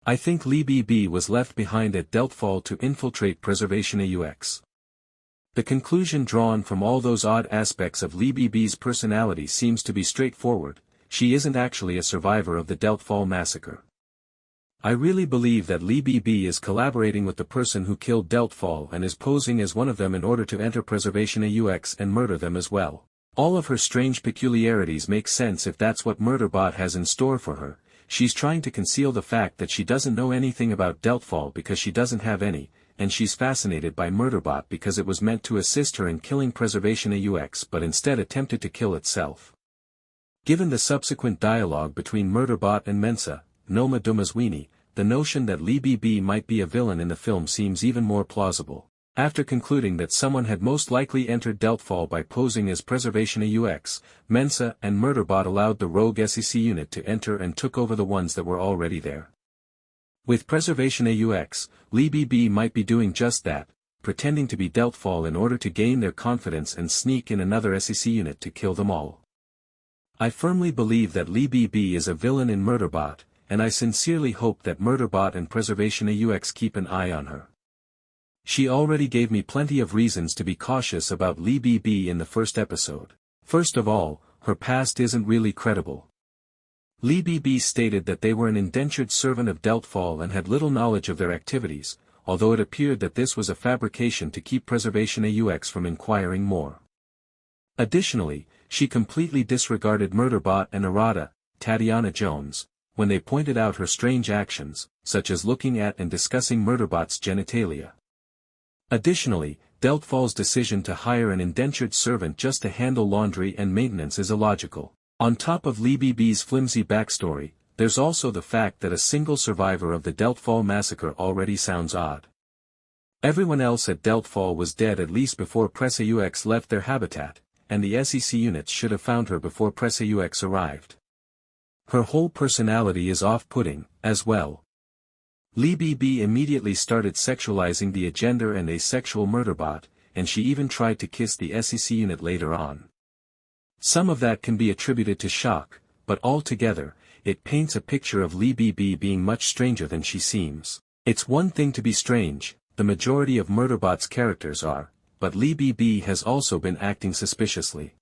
I think Leebeebee was left behind at DeltFall to infiltrate Preservation AUX. The conclusion drawn from all those odd aspects of Leebeebee's personality seems to be straightforward: she isn't actually a survivor of the DeltFall massacre. I really believe that Leebeebee is collaborating with the person who killed DeltFall and is posing as one of them in order to enter Preservation AUX and murder them as well. All of her strange peculiarities make sense if that's what Murderbot has in store for her. She's trying to conceal the fact that she doesn't know anything about DeltFall because she doesn't have any, and she's fascinated by Murderbot because it was meant to assist her in killing Preservation AUX but instead attempted to kill itself. Given the subsequent dialogue between Murderbot and Mensah, Noma Dumezweni, the notion that Leebeebee might be a villain in the film seems even more plausible. After concluding that someone had most likely entered DeltFall by posing as Preservation AUX, Mensah and Murderbot allowed the rogue SecUnit to enter and took over the ones that were already there. With Preservation AUX, Leebeebee might be doing just that, pretending to be DeltFall in order to gain their confidence and sneak in another SecUnit to kill them all. I firmly believe that Leebeebee is a villain in Murderbot, and I sincerely hope that Murderbot and Preservation AUX keep an eye on her. She already gave me plenty of reasons to be cautious about Leebeebee in the first episode. First of all, her past isn't really credible. Leebeebee stated that they were an indentured servant of DeltFall and had little knowledge of their activities, although it appeared that this was a fabrication to keep Preservation AUX from inquiring more. Additionally, she completely disregarded Murderbot and Arada, Tattiawna Jones, when they pointed out her strange actions, such as looking at and discussing Murderbot's genitalia. Additionally, DeltFall's decision to hire an indentured servant just to handle laundry and maintenance is illogical. On top of Leebeebee's flimsy backstory, there's also the fact that a single survivor of the DeltFall massacre already sounds odd. Everyone else at DeltFall was dead at least before PresAUX left their habitat, and the SecUnits should have found her before PresAUX arrived. Her whole personality is off-putting, as well. Leebeebee immediately started sexualizing the agender and asexual Murderbot, and she even tried to kiss the SecUnit later on. Some of that can be attributed to shock, but altogether, it paints a picture of Leebeebee being much stranger than she seems. It's one thing to be strange, the majority of Murderbot's characters are, but Leebeebee has also been acting suspiciously.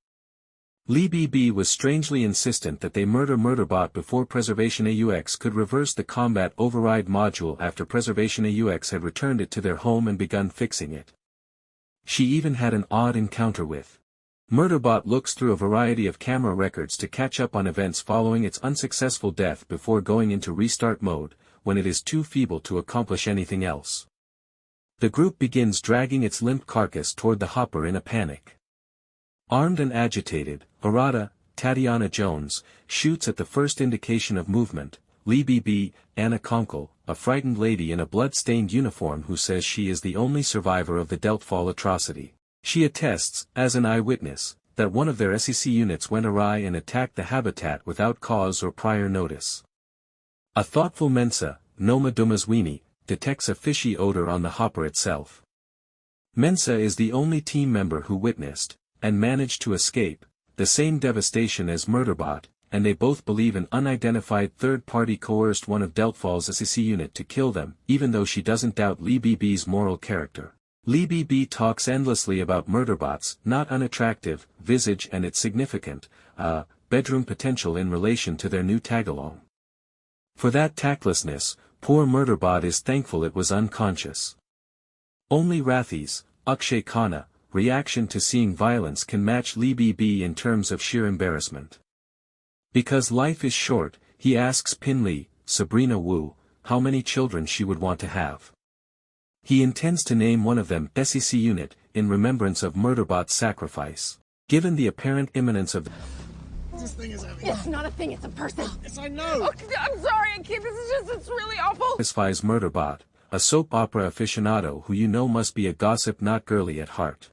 Leebeebee was strangely insistent that they murder Murderbot before Preservation AUX could reverse the combat override module after Preservation AUX had returned it to their home and begun fixing it. She even had an odd encounter with Murderbot. Looks through a variety of camera records to catch up on events following its unsuccessful death before going into restart mode, when it is too feeble to accomplish anything else. The group begins dragging its limp carcass toward the hopper in a panic. Armed and agitated, Arada, Tattiawna Jones, shoots at the first indication of movement. Leebeebee, Konkle, a frightened lady in a blood-stained uniform who says she is the only survivor of the DeltFall atrocity. She attests, as an eyewitness, that one of their SecUnits went awry and attacked the habitat without cause or prior notice. A thoughtful Mensah, Noma Dumezweni, detects a fishy odor on the hopper itself. Mensah is the only team member who witnessed, and managed to escape, the same devastation as Murderbot, and they both believe an unidentified third-party coerced one of DeltFall's SecUnit to kill them, even though she doesn't doubt Leebeebee's moral character. Leebeebee talks endlessly about Murderbot's not unattractive visage and its significant, bedroom potential in relation to their new tagalong. For that tactlessness, poor Murderbot is thankful it was unconscious. Only Rathi's, Akshay Khanna, reaction to seeing violence can match Leebeebee in terms of sheer embarrassment. Because life is short, he asks Pinley, Sabrina Wu, how many children she would want to have. He intends to name one of them SecUnit, in remembrance of Murderbot's sacrifice. Given the apparent imminence of This thing is heavy. It's not a thing, it's a person. Yes, I know. Oh, I'm sorry, I can't. It's really awful. Satisfies Murderbot, a soap opera aficionado who you know must be a gossip not girly at heart.